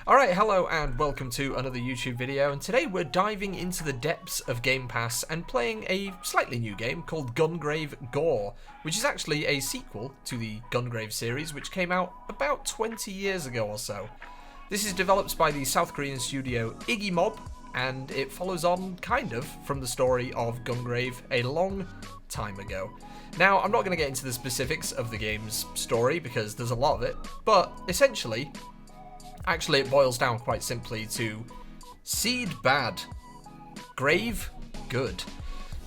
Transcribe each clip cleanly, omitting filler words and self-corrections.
Alright, hello and welcome to another YouTube video, and today we're diving into the depths of Game Pass and playing a slightly new game called Gungrave G.O.R.E, which is actually a sequel to the Gungrave series, which came out about 20 years ago or so. This is developed by the South Korean studio IGGYMOB, and it follows on, kind of, from the story of Gungrave a long time ago. Now, I'm not going to get into the specifics of the game's story, because there's a lot of it, but essentially, actually it boils down quite simply to seed bad, grave good.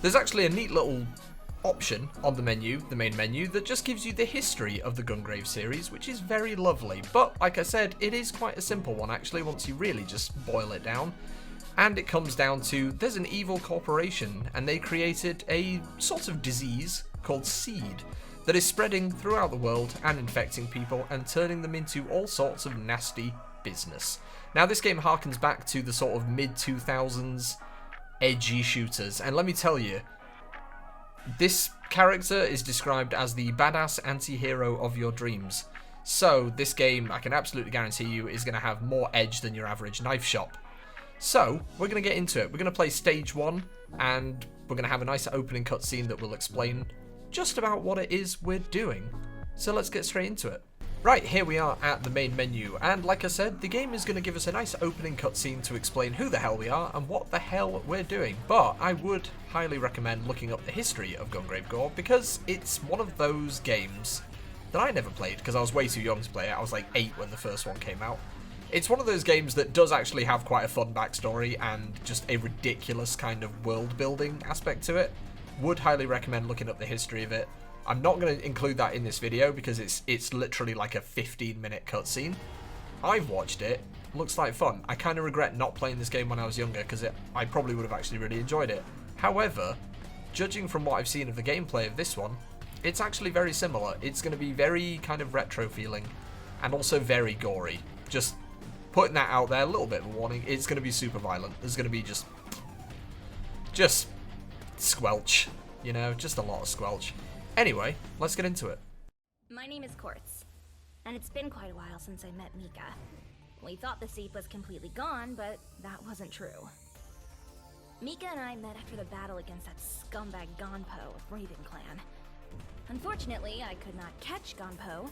There's actually a neat little option on the menu, the main menu, that just gives you the history of the Gungrave series, which is very lovely. But like I said, it is quite a simple one actually once you really just boil it down. And it comes down to, there's an evil corporation and they created a sort of disease called seed that is spreading throughout the world and infecting people and turning them into all sorts of nasty business. Now this game harkens back to the sort of mid-2000s edgy shooters, and let me tell you, this character is described as the badass anti-hero of your dreams. So this game, I can absolutely guarantee you, is going to have more edge than your average knife shop. So we're going to get into it. We're going to play stage 1 and we're going to have a nice opening cutscene that will explain just about what it is we're doing. So let's get straight into it. Right, here we are at the main menu, and like I said, the game is going to give us a nice opening cutscene to explain who the hell we are and what the hell we're doing. But I would highly recommend looking up the history of Gungrave G.O.R.E because it's one of those games that I never played because I was way too young to play it. I was like 8 when the first one came out. It's one of those games that does actually have quite a fun backstory and just a ridiculous kind of world building aspect to it. Would highly recommend looking up the history of it. I'm not going to include that in this video because it's literally like a 15-minute cutscene. I've watched it. Looks like fun. I kind of regret not playing this game when I was younger because I probably would have actually really enjoyed it. However, judging from what I've seen of the gameplay of this one, it's actually very similar. It's going to be very kind of retro feeling and also very gory. Just putting that out there, a little bit of a warning. It's going to be super violent. There's going to be just squelch, you know, just a lot of squelch. Anyway, let's get into it. My name is Quartz, and it's been quite a while since I met Mika. We thought the seed was completely gone, but that wasn't true. Mika and I met after the battle against that scumbag Gonpo of Raven Clan. Unfortunately, I could not catch Gonpo,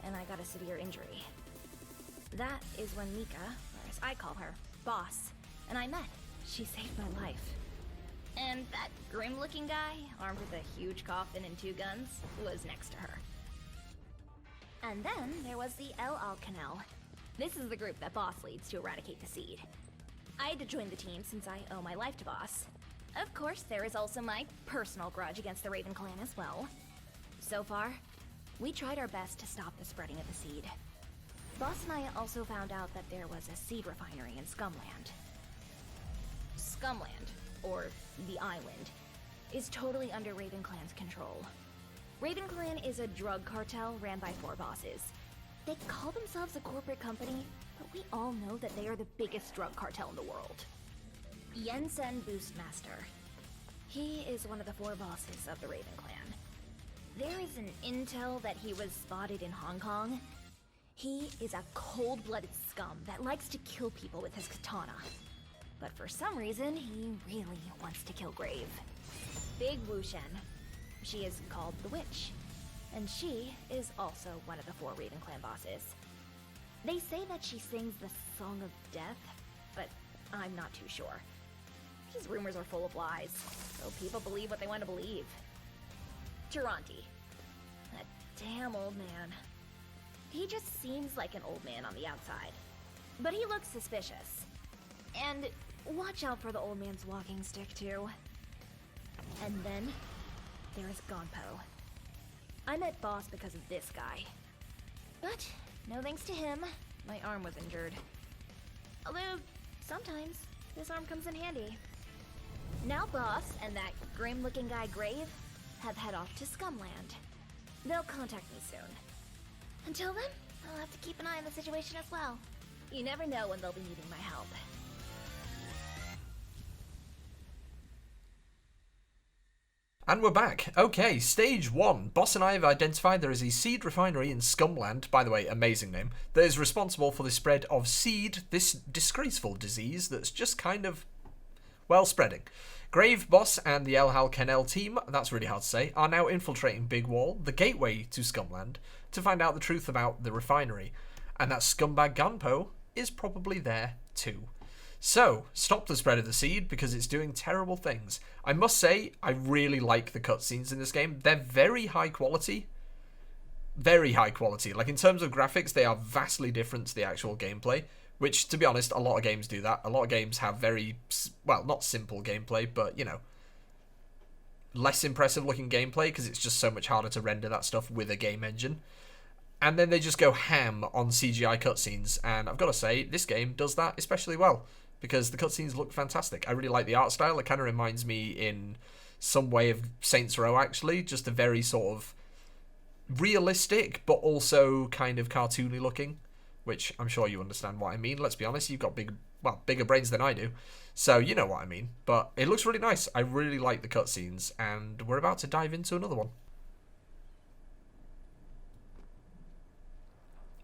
and I got a severe injury. That is when Mika, or as I call her, Boss, and I met. She saved my life. And that grim-looking guy, armed with a huge coffin and 2 guns, was next to her. And then there was the El Alcanel. This is the group that Boss leads to eradicate the seed. I had to join the team since I owe my life to Boss. Of course, there is also my personal grudge against the Raven Clan as well. So far, we tried our best to stop the spreading of the seed. Boss and I also found out that there was a seed refinery in Scumland. Scumland, or the island, is totally under Raven Clan's control. Raven Clan is a drug cartel ran by 4 bosses. They call themselves a corporate company, but we all know that they are the biggest drug cartel in the world. Yensen Boostmaster. He is one of the 4 bosses of the Raven Clan. There is an intel that he was spotted in Hong Kong. He is a cold-blooded scum that likes to kill people with his katana. But for some reason, he really wants to kill Grave. Big Wushen. She is called the Witch, and she is also one of the 4 Raven Clan bosses. They say that she sings the Song of Death, but I'm not too sure. These rumors are full of lies, so people believe what they want to believe. Taranti. That damn old man. He just seems like an old man on the outside, but he looks suspicious. And watch out for the old man's walking stick, too. And then, there's Gonpo. I met Boss because of this guy. But, no thanks to him, my arm was injured. Although, sometimes, this arm comes in handy. Now Boss and that grim-looking guy Grave have head off to Scumland. They'll contact me soon. Until then, I'll have to keep an eye on the situation as well. You never know when they'll be needing my help. And we're back. Okay, stage 1. Boss and I have identified there is a seed refinery in Scumland, by the way, amazing name, that is responsible for the spread of seed, this disgraceful disease that's just kind of, well, spreading. Grave, Boss, and the El Hal Kennel team, that's really hard to say, are now infiltrating Big Wall, the gateway to Scumland, to find out the truth about the refinery. And that scumbag Gunpo is probably there too. So, stop the spread of the seed because it's doing terrible things. I must say, I really like the cutscenes in this game. They're very high quality. Very high quality. Like, in terms of graphics, they are vastly different to the actual gameplay. Which, to be honest, a lot of games do that. A lot of games have very, well, not simple gameplay, but, you know, less impressive looking gameplay because it's just so much harder to render that stuff with a game engine. And then they just go ham on CGI cutscenes. And I've got to say, this game does that especially well. Because the cutscenes look fantastic. I really like the art style. It kind of reminds me in some way of Saints Row, actually. Just a very sort of realistic, but also kind of cartoony looking. Which I'm sure you understand what I mean. Let's be honest, you've got bigger brains than I do. So you know what I mean. But it looks really nice. I really like the cutscenes. And we're about to dive into another one.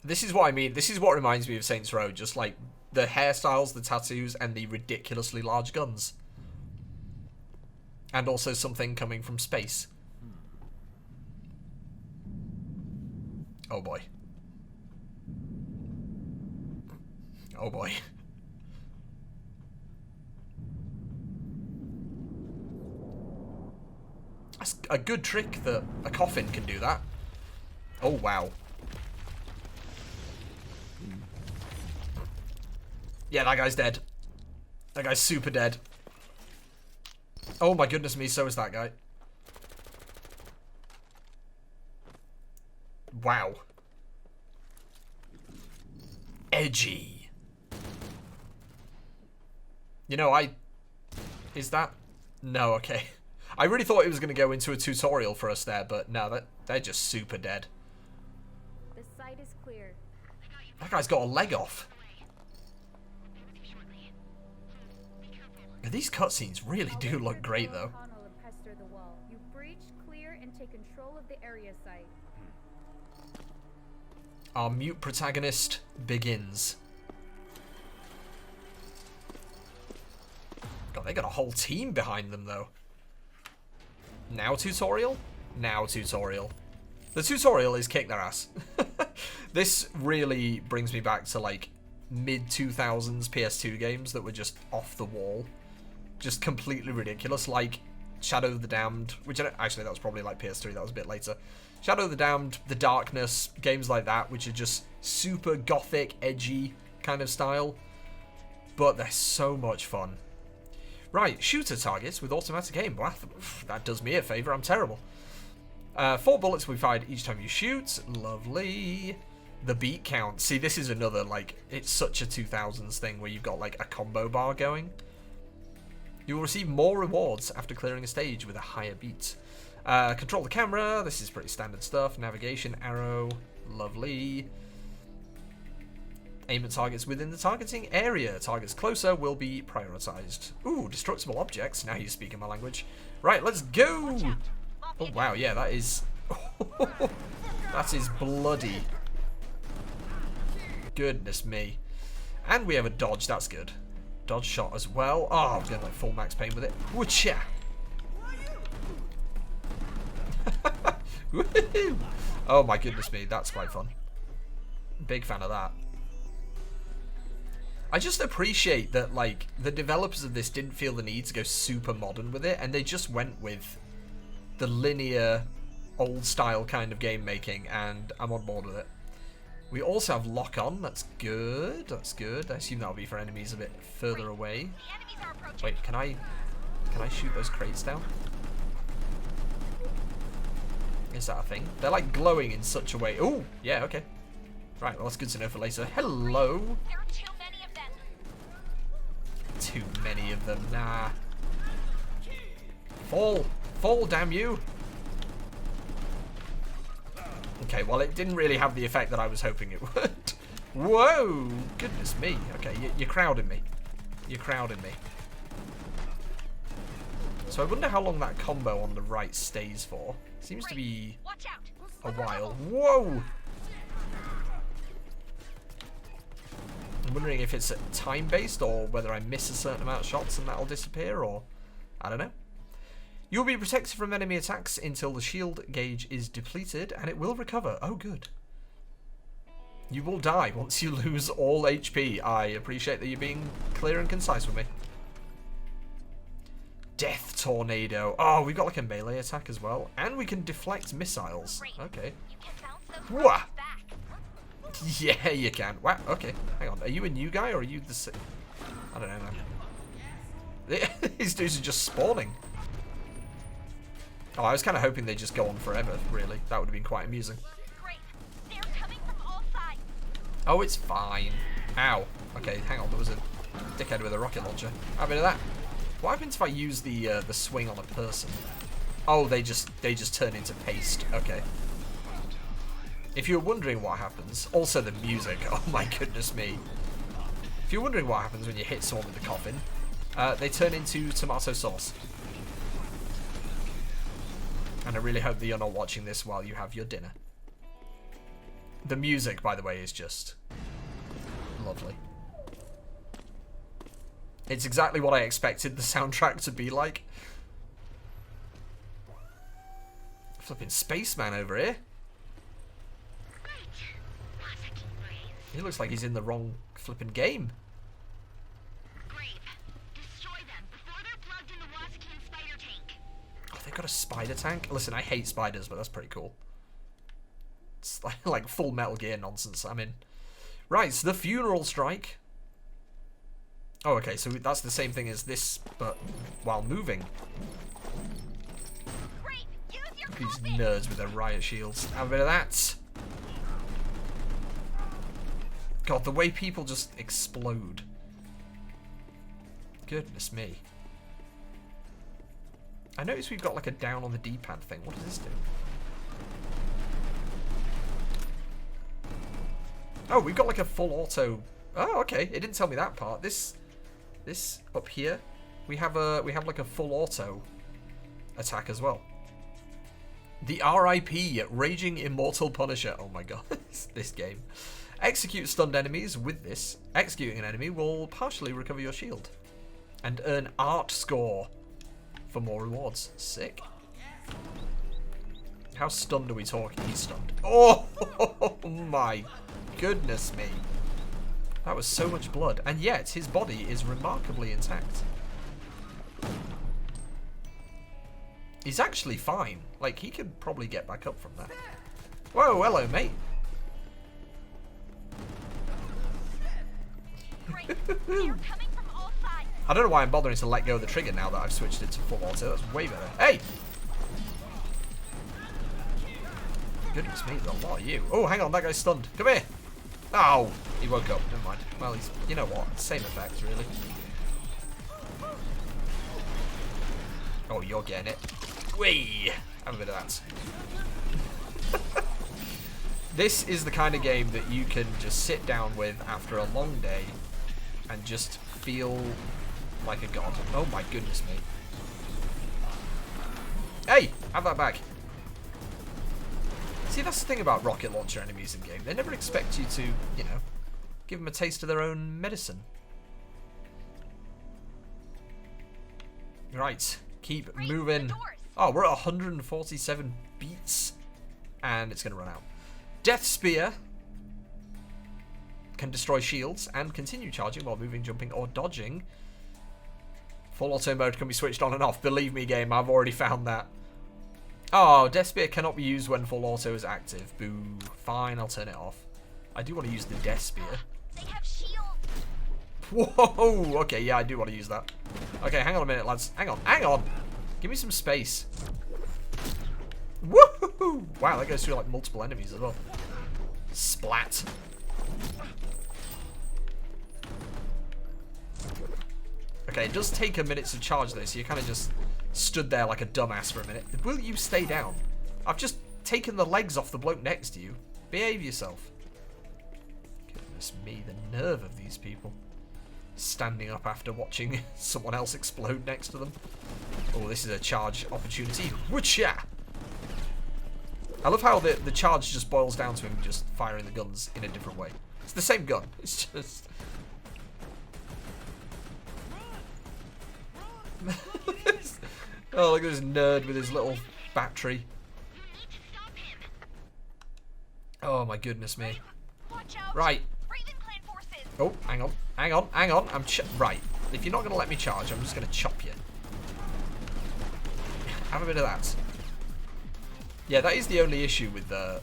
This is what I mean. This is what reminds me of Saints Row. Just like the hairstyles, the tattoos, and the ridiculously large guns. And also something coming from space. Oh boy. Oh boy. That's a good trick that a coffin can do that. Oh wow. Yeah, that guy's dead. That guy's super dead. Oh my goodness me, so is that guy. Wow. Edgy. You know, is that? No, okay. I really thought it was going to go into a tutorial for us there, but no, they're just super dead. The site is clear. That guy's got a leg off. These cutscenes really do look great, though. You breach, clear, and take control of the area site. Our mute protagonist begins. God, they got a whole team behind them, though. Now tutorial? Now tutorial. The tutorial is kick their ass. This really brings me back to, like, mid-2000s PS2 games that were just off the wall. Just completely ridiculous, like Shadow of the Damned, which actually that was probably like PS3, that was a bit later. Shadow of the Damned, The Darkness, games like that, which are just super gothic, edgy kind of style, but they're so much fun. Right, shooter targets with automatic aim. Well, that does me a favour, I'm terrible. 4 bullets will be fired each time you shoot. Lovely. The beat count. See, this is another, like, it's such a 2000s thing where you've got, like, a combo bar going. You will receive more rewards after clearing a stage with a higher beat. Control the camera. This is pretty standard stuff. Navigation, arrow. Lovely. Aim at targets within the targeting area. Targets closer will be prioritized. Ooh, destructible objects. Now you're speaking my language. Right, let's go. Oh, wow. Yeah, that is... that is bloody. Goodness me. And we have a dodge. That's good. Dodge shot as well. Oh, I'm getting like full max pain with it. Woocha! Oh my goodness me, that's quite fun. Big fan of that. I just appreciate that, like, the developers of this didn't feel the need to go super modern with it, and they just went with the linear, old style kind of game making, and I'm on board with it. We also have lock on. That's good. That's good. I assume that'll be for enemies a bit further away. Wait, can I shoot those crates down? Is that a thing? They're like glowing in such a way. Oh, yeah, okay. Right, well that's good to know for later. Hello. There are too many of them. Too many of them. Nah. Fall. Fall, damn you. Okay, well, it didn't really have the effect that I was hoping it would. Whoa! Goodness me. Okay, you're crowding me. You're crowding me. So I wonder how long that combo on the right stays for. Seems to be a while. Whoa! I'm wondering if it's time-based or whether I miss a certain amount of shots and that'll disappear, or I don't know. You'll be protected from enemy attacks until the shield gauge is depleted, and it will recover. Oh, good. You will die once you lose all HP. I appreciate that you're being clear and concise with me. Death Tornado. Oh, we've got like a melee attack as well. And we can deflect missiles. Okay. Wah! Yeah, you can. Wow, okay. Hang on. Are you a new guy or are you the... I don't know, man. These dudes are just spawning. Oh, I was kind of hoping they'd just go on forever, really. That would have been quite amusing. Oh, it's fine. Ow. Okay, hang on. There was a dickhead with a rocket launcher. Have a bit of that. What happens if I use the swing on a person? Oh, they just turn into paste. Okay. If you're wondering what happens, also the music. Oh my goodness me. If you're wondering what happens when you hit someone with the coffin, they turn into tomato sauce. And I really hope that you're not watching this while you have your dinner. The music, by the way, is just lovely. It's exactly what I expected the soundtrack to be like. Flipping spaceman over here. He looks like he's in the wrong flipping game. Oh, they've got a spider tank? Listen, I hate spiders, but that's pretty cool. It's like full Metal Gear nonsense. I'm in. Right, so the funeral strike. Oh, okay, so that's the same thing as this, but while moving. These nerds with their riot shields. Have a bit of that. God, the way people just explode. Goodness me. I noticed we've got like a down on the D-pad thing. What does this do? Oh, we've got like a full auto. Oh, okay. It didn't tell me that part. This up here, we have like a full auto attack as well. The RIP Raging Immortal Punisher. Oh my god, this game. Execute stunned enemies with this. Executing an enemy will partially recover your shield and earn art score for more rewards. Sick. How stunned are we talking? He's stunned. Oh my goodness me. That was so much blood, and yet his body is remarkably intact. He's actually fine. Like, he could probably get back up from that. Whoa, hello, mate. I don't know why I'm bothering to let go of the trigger now that I've switched it to full auto. That's way better. Hey! Goodness me, there's a lot of you. Oh, hang on, that guy's stunned. Come here. Oh, he woke up. Never mind. Well, he's, you know what? Same effect, really. Oh, you're getting it. Whee! Have a bit of that. This is the kind of game that you can just sit down with after a long day and just feel like a god. Oh my goodness me. Hey! Have that back. See, that's the thing about rocket launcher enemies in game. They never expect you to, you know, give them a taste of their own medicine. Right, keep moving. Oh, we're at 147 beats. And it's going to run out. Death Spear can destroy shields and continue charging while moving, jumping, or dodging. Full auto mode can be switched on and off. Believe me, game, I've already found that. Oh, Death Spear cannot be used when full auto is active. Boo. Fine, I'll turn it off. I do want to use the Death Spear. They have shields. Whoa! Okay, yeah, I do want to use that. Okay, hang on a minute, lads. Hang on, hang on! Give me some space. Woohoo! Wow, that goes through like multiple enemies as well. Splat. Okay, it does take a minute to charge though, so you kind of just stood there like a dumbass for a minute. Will you stay down? I've just taken the legs off the bloke next to you. Behave yourself. Goodness me, the nerve of these people. standing up after watching someone else explode next to them. Oh, this is a charge opportunity. Woocha! I love how the charge just boils down to him just firing the guns in a different way. It's the same gun. It's just... Oh, look at this nerd with his little battery. Oh my goodness me. Right. Oh, hang on. Hang on. Hang on. Right. If you're not going to let me charge, I'm just going to chop you. Have a bit of that. Yeah, that is the only issue with the...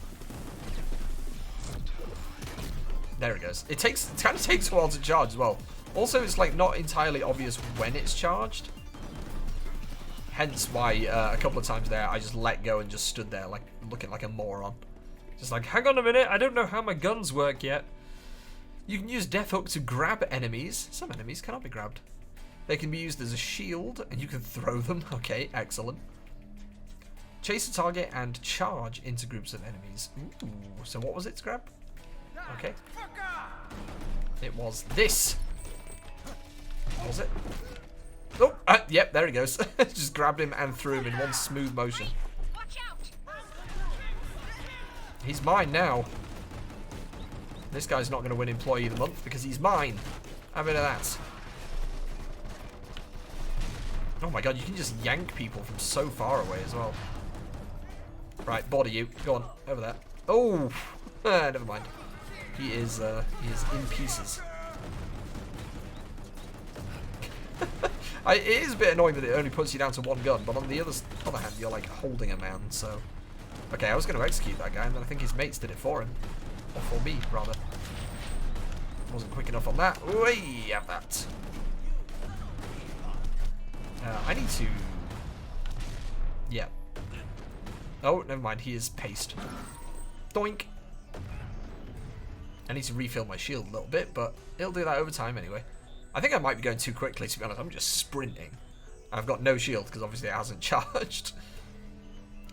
There it goes. It kind of takes a while to charge as well. Also, it's like not entirely obvious when it's charged. Hence why a couple of times there I just let go and just stood there like looking like a moron. Just like, hang on a minute, I don't know how my guns work yet. You can use Death Hook to grab enemies. Some enemies cannot be grabbed. They can be used as a shield and you can throw them. Okay, excellent. Chase a target and charge into groups of enemies. Ooh, so what was it to grab? Okay. It was this. What was it? Oh, yep, there he goes. Just grabbed him and threw him in one smooth motion. He's mine now. This guy's not going to win Employee of the Month because he's mine. Have a bit of that. Oh my god, you can just yank people from so far away as well. Right, body you. Go on, over there. Oh, never mind. He is in pieces. It is a bit annoying that it only puts you down to one gun, but on the other hand, you're like holding a man, so... Okay, I was going to execute that guy, and then I think his mates did it for him. Or for me, rather. Wasn't quick enough on that. Whee, have that. I need to... Yeah. Oh, never mind, he is paced. Doink! I need to refill my shield a little bit, but it'll do that over time anyway. I think I might be going too quickly, to be honest. I'm just sprinting. I've got no shield, because obviously it hasn't charged.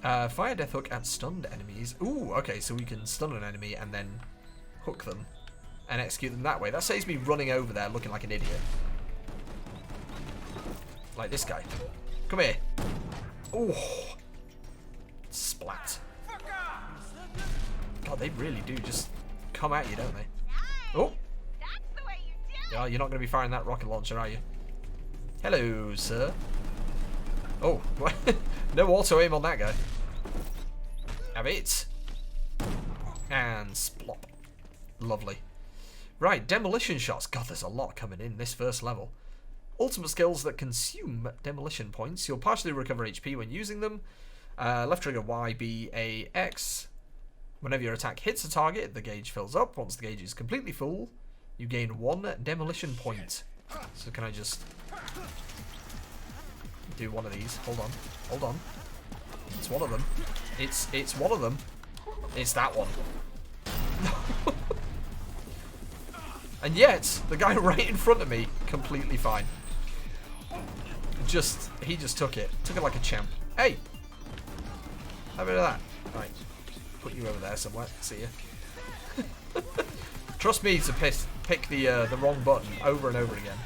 Fire Death Hook at stunned enemies. Ooh, okay, so we can stun an enemy and then hook them and execute them that way. That saves me running over there looking like an idiot. Like this guy. Come here. Ooh. Splat. God, they really do just come at you, don't they? Oh. Yeah, you're not going to be firing that rocket launcher, are you? Hello, sir. Oh, no auto aim on that guy. Have it. And splop. Lovely. Right, demolition shots. God, there's a lot coming in this first level. Ultimate skills that consume demolition points. You'll partially recover HP when using them. Left trigger Y, B, A, X. Whenever your attack hits a target, the gauge fills up. Once the gauge is completely full, you gain 1 demolition point. So can I just do one of these? Hold on. Hold on. It's one of them. It's one of them. It's that one. And yet, the guy right in front of me, completely fine. He just took it. Took it like a champ. Hey! Have a bit of that. Right. Put you over there somewhere. See ya. Trust me to pick the wrong button over and over again.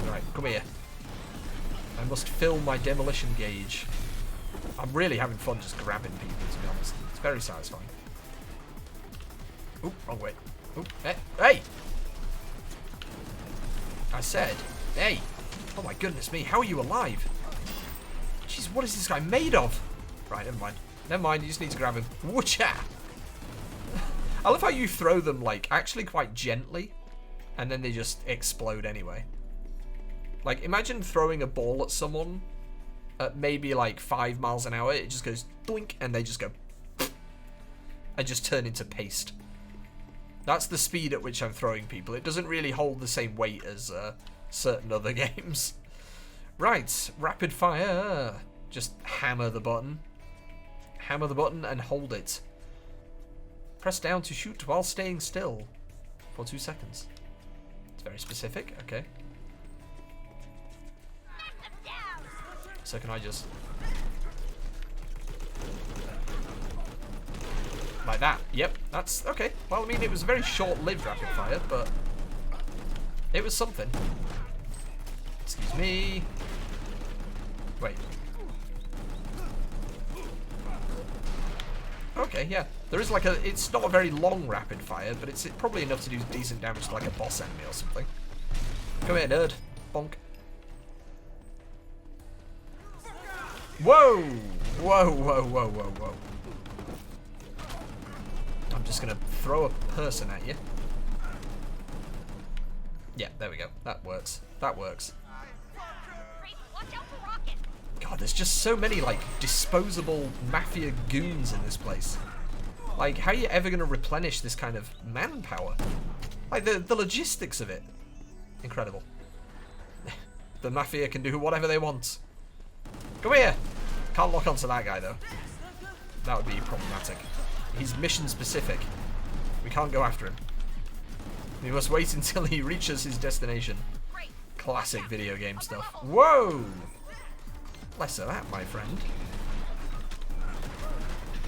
Right, come here. I must fill my demolition gauge. I'm really having fun just grabbing people, to be honest. It's very satisfying. Oop, wrong way. Oop, hey, hey! I said, hey! Oh my goodness me, how are you alive? Jeez, what is this guy made of? Right, never mind. Never mind, you just need to grab him. Woocha! I love how you throw them, like, actually quite gently, and then they just explode anyway. Like, imagine throwing a ball at someone at maybe, like, 5 miles an hour. It just goes doink, and they just go and just turn into paste. That's the speed at which I'm throwing people. It doesn't really hold the same weight as certain other games. Right, rapid fire. Just hammer the button. Hammer the button and hold it. Press down to shoot while staying still for 2 seconds. It's very specific, okay. So can I just... like that? Yep, that's... okay. Well, I mean, it was a very short-lived rapid fire, but... It was something. Excuse me. Wait. Okay, yeah. There is like a... It's not a very long rapid fire, but it's probably enough to do decent damage to like a boss enemy or something. Come here, nerd. Bonk. Whoa! Whoa, whoa, whoa, whoa, whoa. I'm just going to throw a person at you. Yeah, there we go. That works. That works. God, there's just so many, like, disposable mafia goons in this place. Like, how are you ever going to replenish this kind of manpower? Like, the logistics of it. Incredible. The mafia can do whatever they want. Come here! Can't lock onto that guy, though. That would be problematic. He's mission specific. We can't go after him. We must wait until he reaches his destination. Classic video game stuff. Whoa! Less of that, my friend.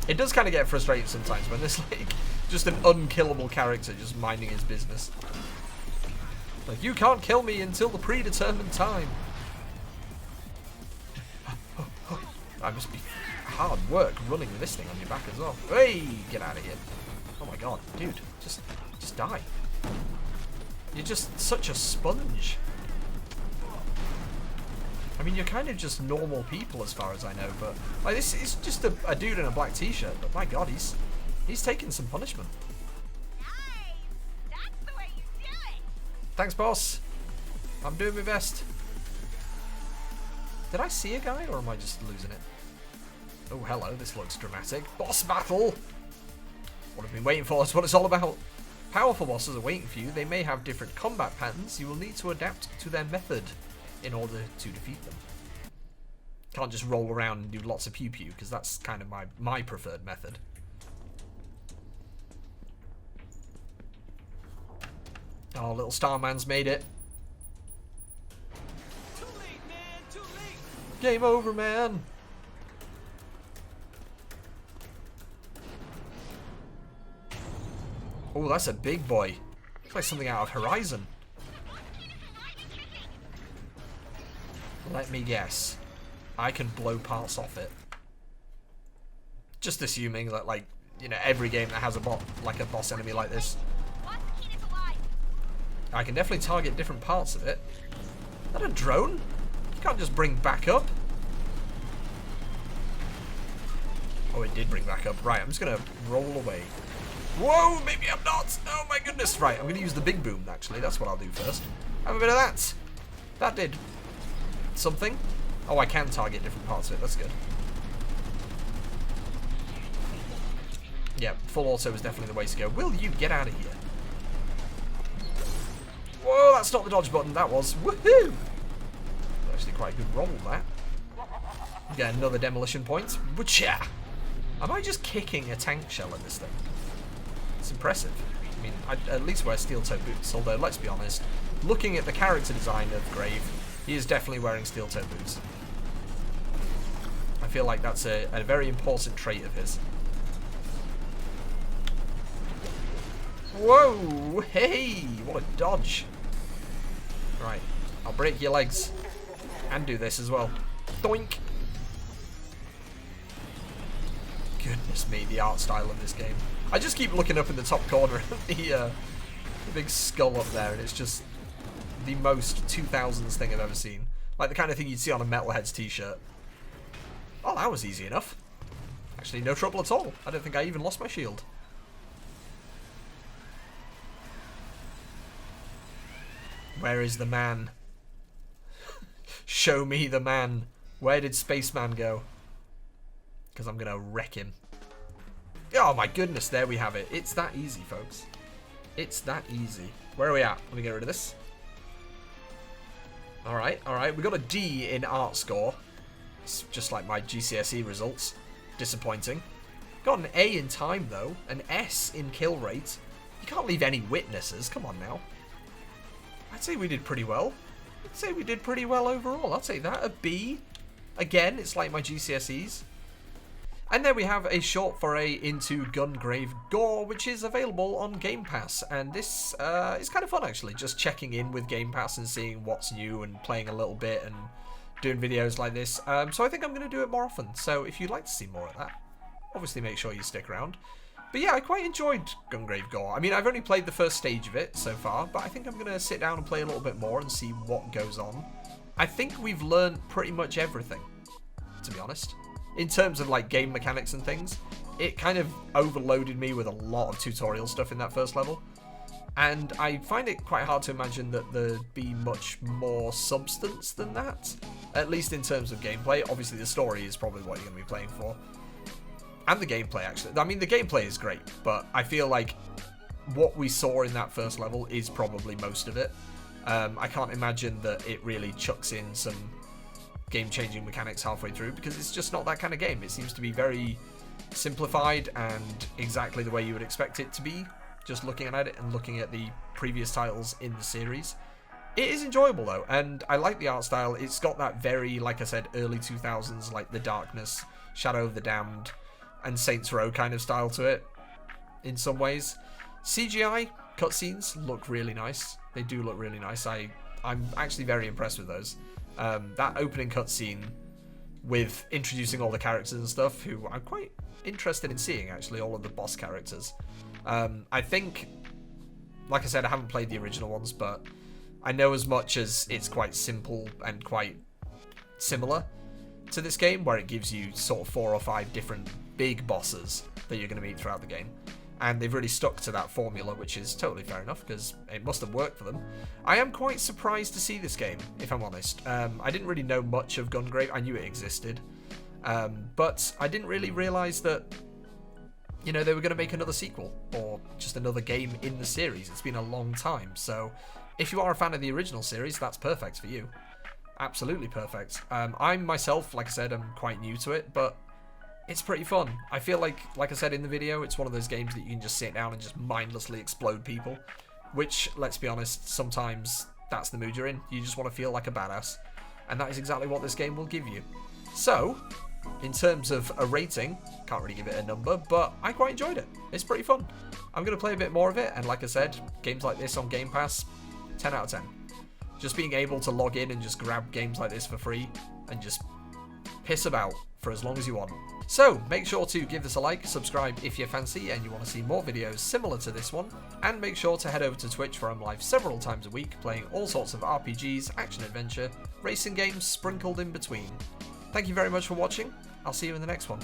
It does kind of get frustrating sometimes when there's like just an unkillable character just minding his business. Like, you can't kill me until the predetermined time. That must be hard work running with this thing on your back as well. Hey, get out of here. Oh my god, dude, just die. You're just such a sponge. I mean, you're kind of just normal people as far as I know, but like this is just a dude in a black t-shirt, but my god, he's taking some punishment. Nice. That's the way you do it. Thanks, boss. I'm doing my best. Did I see a guy, or am I just losing it? Oh, hello, this looks dramatic. Boss battle! What I've been waiting for is what it's all about. Powerful bosses are waiting for you. They may have different combat patterns. You will need to adapt to their method in order to defeat them. Can't just roll around and do lots of pew-pew, because that's kind of my preferred method. Oh, little Starman's made it. Too late, man, too late. Game over, man. Oh, that's a big boy. Looks like something out of Horizon. Let me guess. I can blow parts off it. Just assuming that, like, you know, every game that has a boss enemy like this. I can definitely target different parts of it. Is that a drone? You can't just bring back up. Oh, it did bring back up. Right, I'm just going to roll away. Whoa, maybe I'm not. Oh my goodness. Right, I'm going to use the big boom, actually. That's what I'll do first. Have a bit of that. That did something. Oh, I can target different parts of it. That's good. Yeah, full auto is definitely the way to go. Will you get out of here? Whoa, that's not the dodge button. That was. Woohoo! Actually quite a good roll, that. Get another demolition point. Woocha! Am I just kicking a tank shell at this thing? It's impressive. I mean, I'd at least wear steel-toe boots, although, let's be honest, looking at the character design of Grave, he is definitely wearing steel-toe boots. I feel like that's a very important trait of his. Whoa! Hey! What a dodge! Right, I'll break your legs. And do this as well. Doink! Goodness me, the art style of this game. I just keep looking up in the top corner at the big skull up there, and it's just the most 2000s thing I've ever seen. Like the kind of thing you'd see on a Metalhead's t-shirt. Oh, that was easy enough. Actually, no trouble at all. I don't think I even lost my shield. Where is the man? Show me the man. Where did Spaceman go? Because I'm going to wreck him. Oh my goodness, there we have it. It's that easy, folks. It's that easy. Where are we at? Let me get rid of this. Alright, alright. We got a D in art score. It's just like my GCSE results. Disappointing. Got an A in time, though. An S in kill rate. You can't leave any witnesses. Come on now. I'd say we did pretty well. I'd say we did pretty well overall. I'll take that. A B. Again, it's like my GCSEs. And there we have a short foray into Gungrave G.O.R.E, which is available on Game Pass. And this is kind of fun, actually, just checking in with Game Pass and seeing what's new and playing a little bit and doing videos like this. So I think I'm going to do it more often. So if you'd like to see more of that, obviously make sure you stick around. But yeah, I quite enjoyed Gungrave G.O.R.E. I mean, I've only played the first stage of it so far, but I think I'm going to sit down and play a little bit more and see what goes on. I think we've learned pretty much everything, to be honest. In terms of like game mechanics and things, it kind of overloaded me with a lot of tutorial stuff in that first level. And I find it quite hard to imagine that there'd be much more substance than that, at least in terms of gameplay. Obviously the story is probably what you're going to be playing for. And the gameplay, actually. I mean, the gameplay is great, but I feel like what we saw in that first level is probably most of it. I can't imagine that it really chucks in some game-changing mechanics halfway through, because it's just not that kind of game. It seems to be very simplified and exactly the way you would expect it to be, just looking at it and looking at the previous titles in the series. It is enjoyable though, and I like the art style. It's got that very, like I said, early 2000s, like The Darkness, Shadow of the Damned, and Saints Row kind of style to it in some ways. CGI cutscenes look really nice. They do look really nice. I'm actually very impressed with those. That opening cutscene with introducing all the characters and stuff, who I'm quite interested in seeing, actually, all of the boss characters. I think, like I said, I haven't played the original ones, but I know as much as it's quite simple and quite similar to this game, where it gives you sort of 4 or 5 different big bosses that you're going to meet throughout the game. And they've really stuck to that formula, which is totally fair enough, because it must have worked for them. I am quite surprised to see this game, if I'm honest. I didn't really know much of Gungrave. I knew it existed. But I didn't really realise that, you know, they were going to make another sequel, or just another game in the series. It's been a long time, so if you are a fan of the original series, that's perfect for you. Absolutely perfect. I myself, like I said, I'm quite new to it, but it's pretty fun. I feel like I said in the video, it's one of those games that you can just sit down and just mindlessly explode people, which, let's be honest, sometimes that's the mood you're in. You just want to feel like a badass, and that is exactly what this game will give you. So, in terms of a rating, can't really give it a number, but I quite enjoyed it. It's pretty fun. I'm going to play a bit more of it, and like I said, games like this on Game Pass, 10 out of 10. Just being able to log in and just grab games like this for free, and just piss about for as long as you want. So, make sure to give this a like, subscribe if you fancy and you want to see more videos similar to this one, and make sure to head over to Twitch where I'm live several times a week playing all sorts of RPGs, action-adventure, racing games sprinkled in between. Thank you very much for watching. I'll see you in the next one.